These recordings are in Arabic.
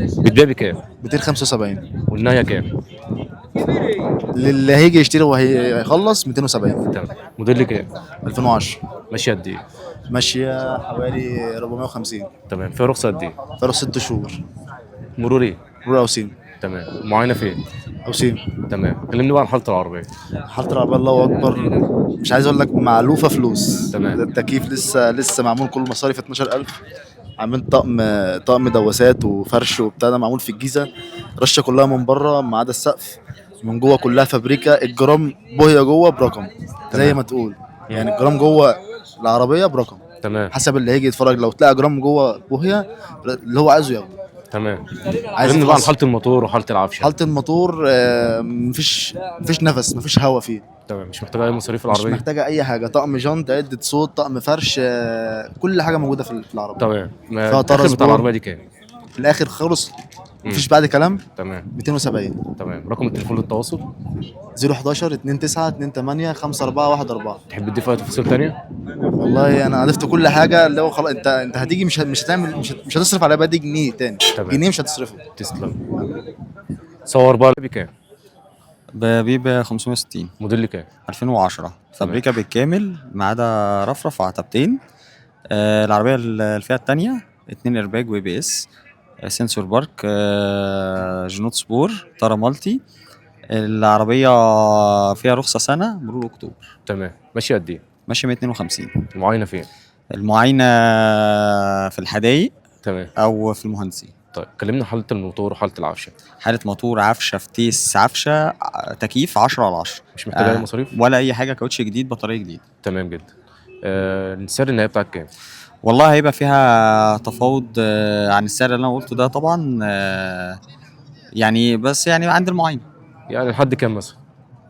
بتبيع بكام؟ 275. والنهايه كام؟ للي هيجي يشتري وهيخلص 270. تمام. موديل كام؟ 2010. ماشيه قد ايه؟ ماشيه حوالي 450. تمام. فيها رخصه قد ايه؟ فرق 6 شهور. مرور ايه؟ مرور اوسيم. تمام. معاينه فين؟ اوسيم. تمام. كلمني بقى عن حاله العربيه. حاله العربيه الله اكبر. مش عايز اقول لك معلوفه فلوس. تمام. ده التكييف لسه معمول كل مصاريف 12,000. عاملين طقم دواسات وفرش وبتاع، ده معمول في الجيزه. رشه كلها من بره ما عدا السقف. من جوه كلها فابريكا. الجرام بوهيه جوه برقم. زي تمام. ما تقول. يعني الجرام جوه العربيه برقم. تمام. حسب اللي هيجي يتفرج، لو تلاقي جرام جوه بوهيه اللي هو عايزه ياخده. تمام. عايز كلمني بقى عن يتخصص. حاله الموتور وحاله العفشه. حاله الموتور مفيش نفس، مفيش هوا فيه. تمام. مش محتاجه اي مصاريف مش العربيه. محتاجه اي حاجه. طقم جنط، عده صوت، طقم فرش، كل حاجه موجوده في العربيه. تمام. ما فيها الاخر طرز بتاع بور. العربيه دي كام؟ في الاخر خلص. مم. مفيش بعد كلام. تمام. 270. تمام. رقم التليفون للتواصل. 011 29 28 5414. تحب تضيف اي تفاصيل تانية؟ والله انا عرفت كل حاجه. اللي هو خلاص انت هتيجي مش هتعمل مش هتصرف على دي جنيه تاني. تمام. جنيه مش هتصرفه. تسلم. صور بقى بكام؟ ببيبة 560. موديل كام؟ 2010 فابريكا بالكامل ما عدا رفرف وعتبتين. العربية الفئة التانية 2 ايرباج واي بي اس، سنسور بارك، جنوط سبور، طارة مالتي. العربية فيها رخصة سنة مرور أكتوبر. تمام. ماشي قد ايه؟ ماشية 152. المعاينه فين؟ المعاينة في الحدايق تمام. أو في المهندسين. طيب كلمنا عن حاله الموتور وحاله العفشه. حالة موتور، عفشة، فتيس، عفشة، تكييف 10/10. مش محتاجه اي مصاريف. ولا أي حاجة، كاوتش جديد، بطارية جديد. تمام جدا. السعر النهائي بتاعك كام؟ والله هيبقى فيها تفاوض عن السعر اللي انا قلته ده طبعا. يعني بس يعني عند المعاينة. يعني لحد كام مثلا؟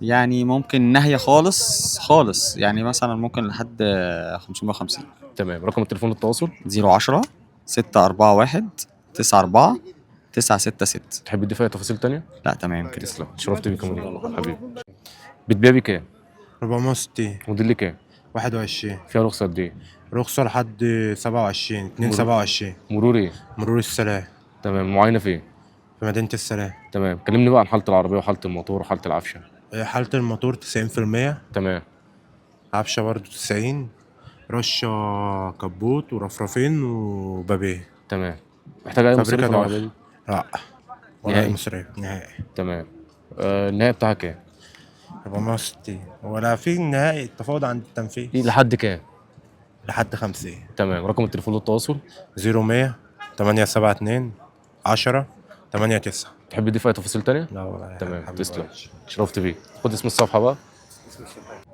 يعني ممكن ناهية خالص خالص، يعني مثلا ممكن لحد 550. تمام. رقم التليفون للتواصل. 010 641 94 966. تحب تضيف اي تفاصيل تانية؟ لا تمام كده. تسلم. شرفت بيك يا مدير حبيبي. بتبيع بكام؟ 460. موديل كام؟ 21. فيها رخصه قد ايه؟ رخصة لحد 27 27. مرور ايه؟ مرور السلام. تمام. معاينه فين؟ في مدينة السلام. تمام. كلمني بقى عن حاله العربيه وحاله الموتور وحاله العفشه. حالة الموتور 90%. تمام. عفشة برضو 90. رشة كبوت ورفرفين وبابيه. تمام. محتاج اي مصاريف فابريكا في العربيه ضعف. دي؟ لا ولا نهائي؟ أي مصرية نهائي. تمام. النهايه بتاعها كام؟ 460. ولا في النهائي التفاوض عند التنفيذ إيه لحد كام؟ لحد 50. تمام. رقم التليفون للتواصل. 0100 872 10 89. تحب تضيف اي تفاصيل تانية؟ لا والله. تمام. حبيبي تسلم. وحش. شرفت بيك. خد اسم الصفحه بقى.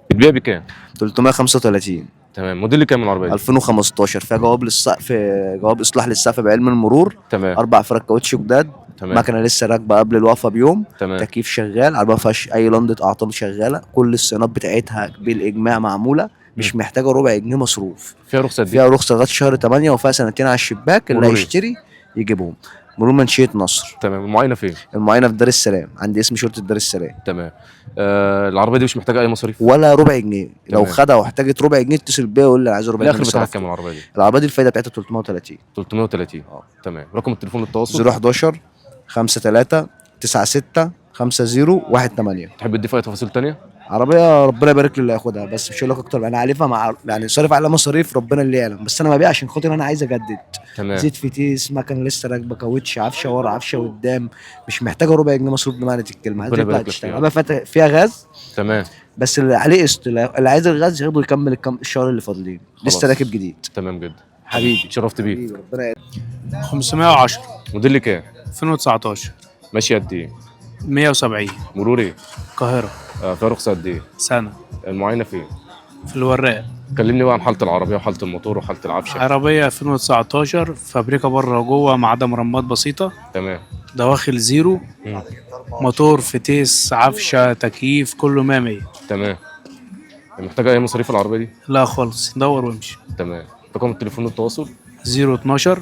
بتبيع بكام؟ 335. تمام. موديل كام من العربيه دي؟ 2015. فيها جواب للسقف، جواب اصلاح للسقف بعلم المرور. تمام. 4 فرق كاوتش جداد. تمام. مكنه لسه راكبه قبل الوقفه بيوم. تمام. تكييف شغال. عربيه ما فيهاش اي لندة اعطال، شغاله. كل الصيانات بتاعتها بالاجماع معموله. مش محتاجه ربع جنيه مصروف. فيها رخصه قد ايه؟ فيها رخصه لغايه شهر 8 وفيها سنتين على الشباك. اللي مرور إيه؟ هيشتري يجيبهم. مرور منشيه نصر. تمام. المعاينه فين؟ المعاينه في دار السلام، عند اسم شرطه دار السلام. تمام. العربيه دي مش محتاجه اي مصاريف. ولا ربع جنيه. لو تمام. خدها واحتاجت ربع جنيه اتصل بيا ويقول لي انا عايز ربع جنيه. الاخر بتاعها صرفته. كام العربيه دي؟ العربيه دي الفايده بتاعتها 330. 330. تمام. رقم التليفون للتواصل. 011 53 96 50 18. تحب تضيف اي تفاصيل تانية؟ عربيه ربنا يبارك لي اللي هياخدها، بس مش هقول لك اكتر. انا عارفها يعني صارف عليها مصاريف ربنا اللي يعلم، بس انا ببيع عشان خاطر انا عايز اجدد. تمام. زيت فتيس، مكن لسه راكبه، كاوتش، عفشه ورا، عفشه قدام. مش محتاجه ربع جنيه مصروف بمعنى الكلمه. ربنا هتطلع يبارك لك تشتغل. فيها. عربيه فيها غاز. تمام. بس اللي عليه قسط، اللي عايز الغاز ياخده يكمل الشهر اللي فاضلين. خلاص. لسه راكب جديد. تمام جدا. حبيبي. شرفت بيك. حبيبي ربنا يعينك. 510. موديل كام؟ 2019. ماشي قد ايه؟ 170. مرور ايه؟ القاهرة. فيها رخصه قد ايه؟ سنة. المعاينه فين؟ في الوراق. كلمني بقى عن حاله العربيه وحاله الموتور وحاله العفشه. عربية 2019. فابريكا بره وجوه ما عدا مرمات بسيطة. تمام. دواخل زيرو. مم. موتور، فتيس، عفشة، تكييف، كله 100. تمام. محتاجه اي مصاريف العربيه دي؟ لا خالص، دور وامشي. تمام. رقم التليفون للتواصل. 012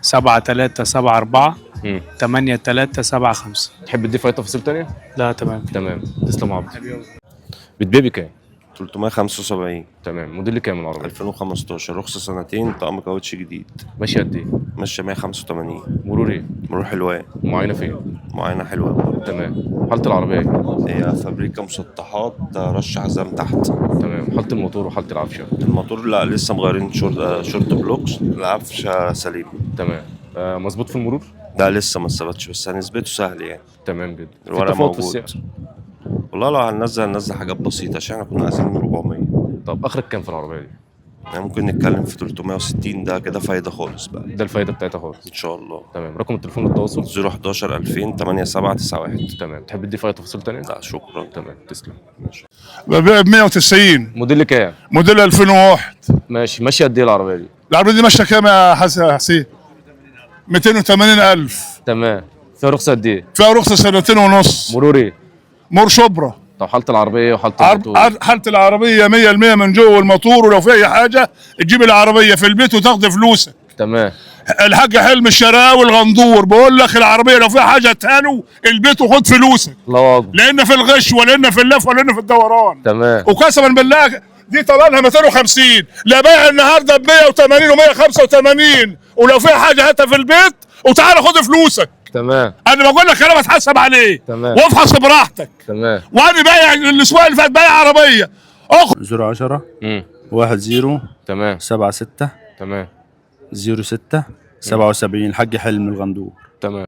7374 مم. 8375. تحب تضيف اي تفاصيل تانية؟ لا تمام. تمام. تسلم يا عبد. بتبيع بكام؟ 375. تمام. موديل كام العربيه؟ 2015، رخصة سنتين، طقم كاوتش جديد. ماشيه قد ايه؟ ماشية 185. مرور ايه؟ مرور حلوان. معاينه فين؟ معاينة حلوة. تمام. حاله العربيه ايه؟ هي فابريكا مسطحات، رش حزام تحت. تمام. حاله الموتور وحاله العفشه؟ الموتور لا، لسه مغيرين شورت بلوكس. العفشة سليم. تمام. مظبوط في المرور؟ ده لسه ما ثبتش، بس هنثبته سهل يعني. تمام جدا. في الورق تفاوت في موجود. السعر؟ والله لو هننزل حاجات بسيطة، عشان احنا كنا عايزين 400. طب اخرك كام في العربيه دي؟ يعني ممكن نتكلم في 360، ده كده فايدة خالص بقى. ده الفايده بتاعتها خالص. ان شاء الله. تمام. رقم التليفون للتواصل؟ 011 2000 8791. تمام. تحب تضيف اي تفاصيل تانية؟ لا شكرا. تمام. تسلم. ببيع ب 190 موديل كام؟ موديل 2001. ماشي. ماشيه قد ايه العربيه دي؟ العربية دي ماشية كام يا حسين؟ 280,000. تمام. فيها رخصه قد ايه؟ فيها رخصة سنتين ونص. مرور ايه؟ مور شبرا. طب حاله العربيه ايه وحاله الموتور؟ حالة العربية 100% من جوه والموتور، ولو في أي حاجة تجيب العربية في البيت وتاخد فلوسك. تمام. الحاج حلم الشراوي الغندور بقول لك العربية لو فيها حاجة تهانوا البيت وخد فلوسك، الله اكبر. لأن في الغش ولا في اللف ولا في الدوران. تمام. وقسما بالله دي طبعا 250، لا بيع النهارده ب 180 و185، ولو فيها حاجه هاتها في البيت وتعالى خد فلوسك. تمام. انا بقول لك انا بتحسب عليه. تمام. وافحص براحتك. تمام. وانا بايع الاسبوع اللي فات بايع عربيه 010 10 10 تمام. 76 تمام. 06 77 الحاج حلم الغندور. تمام.